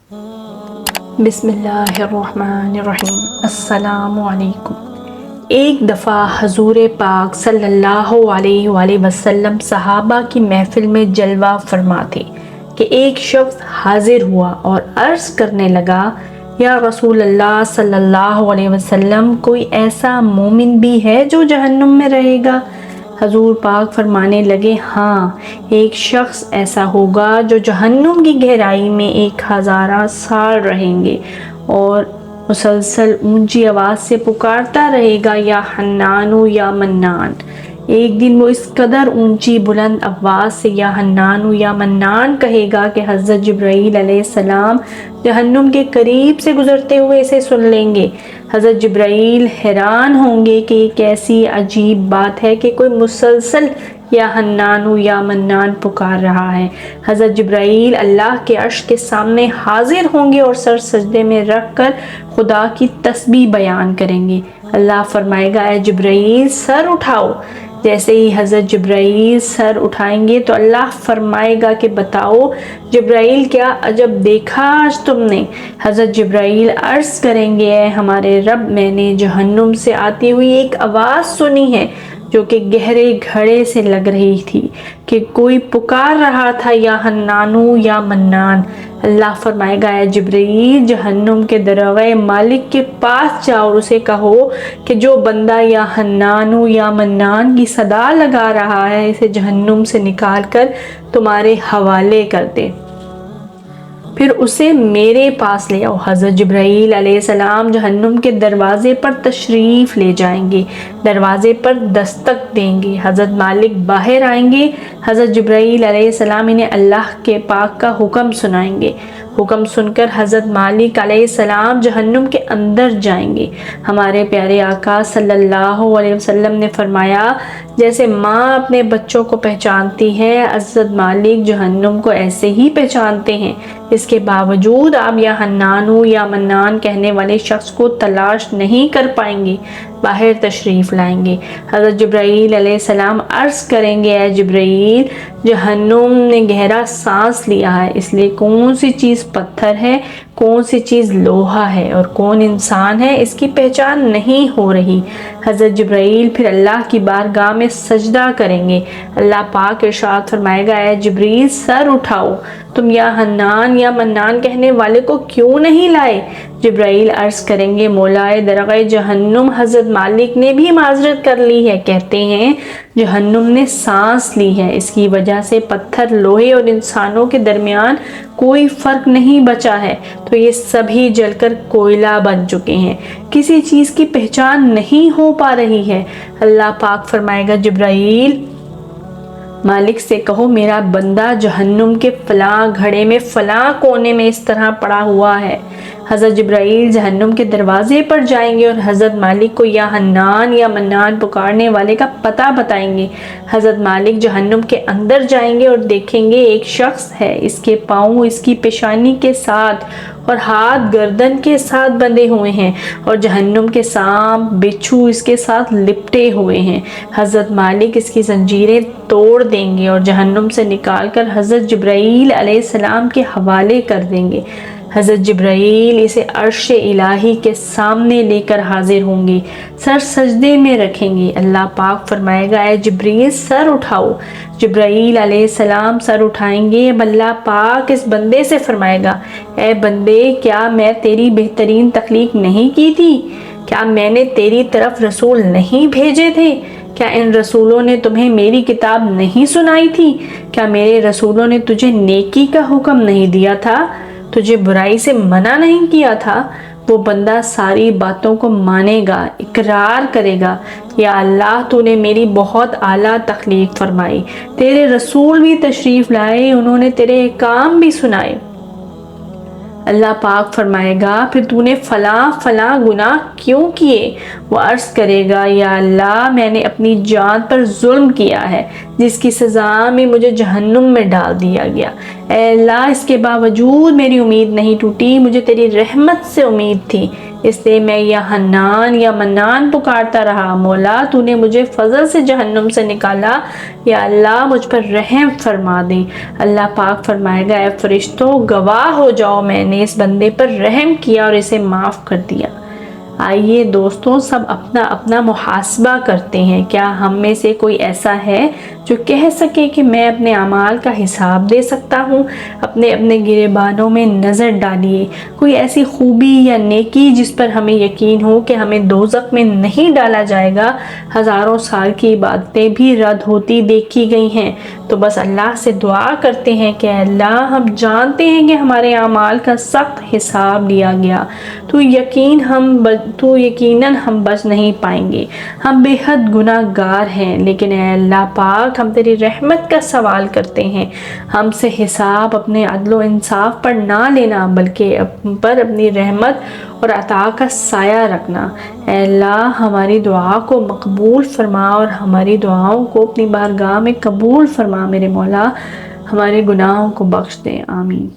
بسم اللہ الرحمن الرحیم۔ السلام علیکم۔ ایک دفعہ حضور پاک صلی اللہ علیہ وآلہ وسلم صحابہ کی محفل میں جلوہ فرما تھے کہ ایک شخص حاضر ہوا اور عرض کرنے لگا، یا رسول اللہ صلی اللہ علیہ وسلم، کوئی ایسا مومن بھی ہے جو جہنم میں رہے گا؟ حضور پاک فرمانے لگے، ہاں، ایک شخص ایسا ہوگا جو جہنم کی گہرائی میں 1000 سال رہیں گے اور مسلسل اونچی آواز سے پکارتا رہے گا، یا حنانو یا منان۔ ایک دن وہ اس قدر اونچی بلند آواز سے یا حنانو یا منان کہے گا کہ حضرت جبرائیل علیہ السلام جہنم کے قریب سے گزرتے ہوئے اسے سن لیں گے۔ حضرت جبرائیل حیران ہوں گے کہ یہ کیسی عجیب بات ہے کہ کوئی مسلسل یا حنانو یا منان پکار رہا ہے۔ حضرت جبرائیل اللہ کے عرش کے سامنے حاضر ہوں گے اور سر سجدے میں رکھ کر خدا کی تسبیح بیان کریں گے۔ اللہ فرمائے گا، اے جبرائیل سر اٹھاؤ۔ جیسے ہی حضرت جبرائیل سر اٹھائیں گے تو اللہ فرمائے گا کہ بتاؤ جبرائیل، کیا عجب دیکھا آج تم نے؟ حضرت جبرائیل عرض کریں گے، اے ہمارے رب، میں نے جہنم سے آتی ہوئی ایک آواز سنی ہے جو کہ گہرے گھڑے سے لگ رہی تھی کہ کوئی پکار رہا تھا، یا حنانو یا منان۔ اللہ فرمائے گا، اے جبرائیل، جہنم کے دروازے مالک کے پاس جاؤ اور اسے کہو کہ جو بندہ یا حنانو یا منان کی صدا لگا رہا ہے اسے جہنم سے نکال کر تمہارے حوالے کر دے، پھر اسے میرے پاس لے آؤ۔ حضرت جبرائیل علیہ السلام جہنم کے دروازے پر تشریف لے جائیں گے، دروازے پر دستک دیں گے، حضرت مالک باہر آئیں گے۔ حضرت جبرائیل علیہ السلام انہیں اللہ کے پاک کا حکم سنائیں گے۔ حکم سن کر حضرت مالک علیہ السلام جہنم کے اندر جائیں گے۔ ہمارے پیارے آقا صلی اللہ علیہ وسلم نے فرمایا، جیسے ماں اپنے بچوں کو پہچانتی ہے، حضرت مالک جہنم کو ایسے ہی پہچانتے ہیں۔ اس کے باوجود آپ یا حنانو یا منان کہنے والے شخص کو تلاش نہیں کر پائیں گے، باہر تشریف لائیں گے۔ حضرت جبرائیل علیہ السلام عرض کریں گے، اے جبرائیل، جہنم نے گہرا سانس لیا ہے، اس لیے کون سی چیز پتھر ہے، کون سی چیز لوہا ہے اور کون انسان ہے، اس کی پہچان نہیں ہو رہی۔ حضرت جبرائیل پھر اللہ کی بارگاہ میں سجدہ کریں گے۔ اللہ پاک ارشاد فرمائے گا، اے جبرائیل سر اٹھاؤ، تم یا حنان یا منان کہنے والے کو کیوں نہیں لائے؟ جبرائیل عرض کریں گے، مولائے درگاہ جہنم، حضرت مالک نے بھی معذرت کر لی ہے، کہتے ہیں جہنم نے سانس لی ہے، اس کی وجہ سے پتھر، لوہے اور انسانوں کے درمیان کوئی فرق نہیں بچا ہے، تو یہ سبھی جل کر کوئلہ بن چکے ہیں، کسی چیز کی پہچان نہیں ہو پا رہی ہے۔ اللہ پاک فرمائے گا، جبرائیل مالک سے کہو میرا بندہ جہنم کے فلاں گھڑے میں فلاں کونے میں اس طرح پڑا ہوا ہے۔ حضرت جبرائیل جہنم کے دروازے پر جائیں گے اور حضرت مالک کو یا حنان یا منان پکارنے والے کا پتہ بتائیں گے۔ حضرت مالک جہنم کے اندر جائیں گے اور دیکھیں گے ایک شخص ہے، اس کے پاؤں اس کی پیشانی کے ساتھ اور ہاتھ گردن کے ساتھ بندھے ہوئے ہیں اور جہنم کے سانپ بچھو اس کے ساتھ لپٹے ہوئے ہیں۔ حضرت مالک اس کی زنجیریں توڑ دیں گے اور جہنم سے نکال کر حضرت جبرائیل علیہ السلام کے حوالے کر دیں گے۔ حضرت جبرائیل اسے عرش الہی کے سامنے لے کر حاضر ہوں گے، سر سجدے میں رکھیں گے۔ اللہ پاک فرمائے گا، اے جبرائیل سر اٹھاؤ۔ جبرائیل علیہ السلام سر اٹھائیں گے۔ اب اللہ پاک اس بندے سے فرمائے گا، اے بندے، کیا میں تیری بہترین تخلیق نہیں کی تھی؟ کیا میں نے تیری طرف رسول نہیں بھیجے تھے؟ کیا ان رسولوں نے تمہیں میری کتاب نہیں سنائی تھی؟ کیا میرے رسولوں نے تجھے نیکی کا حکم نہیں دیا تھا، تجھے برائی سے منع نہیں کیا تھا؟ وہ بندہ ساری باتوں کو مانے گا، اقرار کرے گا، یا اللہ تو نے میری بہت اعلیٰ تخلیق فرمائی، تیرے رسول بھی تشریف لائے، انہوں نے تیرے احکام بھی سنائے۔ اللہ پاک فرمائے گا، پھر تو نے فلاں فلاں گناہ کیوں کیے؟ وہ عرض کرے گا، یا اللہ، میں نے اپنی جان پر ظلم کیا ہے، جس کی سزا میں مجھے جہنم میں ڈال دیا گیا۔ اے اللہ، اس کے باوجود میری امید نہیں ٹوٹی، مجھے تیری رحمت سے امید تھی، اس لیے میں یا حنان یا منان پکارتا رہا۔ مولا، تو نے مجھے فضل سے جہنم سے نکالا، یا اللہ مجھ پر رحم فرما دے۔ اللہ پاک فرمائے گا، اے فرشتوں گواہ ہو جاؤ، میں نے اس بندے پر رحم کیا اور اسے معاف کر دیا۔ آئیے دوستوں، سب اپنا اپنا محاسبہ کرتے ہیں۔ کیا ہم میں سے کوئی ایسا ہے جو کہہ سکے کہ میں اپنے اعمال کا حساب دے سکتا ہوں؟ اپنے اپنے گریبانوں میں نظر ڈالیے، کوئی ایسی خوبی یا نیکی جس پر ہمیں یقین ہو کہ ہمیں دوزخ میں نہیں ڈالا جائے گا۔ ہزاروں سال کی عبادتیں بھی رد ہوتی دیکھی گئی ہیں، تو بس اللہ سے دعا کرتے ہیں کہ اے اللہ، ہم جانتے ہیں کہ ہمارے اعمال کا سخت حساب لیا گیا، تو یقیناً ہم بچ نہیں پائیں گے، ہم بے حد گناہ گار ہیں۔ لیکن اے اللہ پاک، ہم تیری رحمت کا سوال کرتے ہیں، ہم سے حساب اپنے عدل و انصاف پر نہ لینا، بلکہ پر اپنی رحمت اور عطا کا سایہ رکھنا۔ اے اللہ، ہماری دعا کو مقبول فرما اور ہماری دعاؤں کو اپنی بارگاہ میں قبول فرما۔ میرے مولا، ہمارے گناہوں کو بخش دے، آمین۔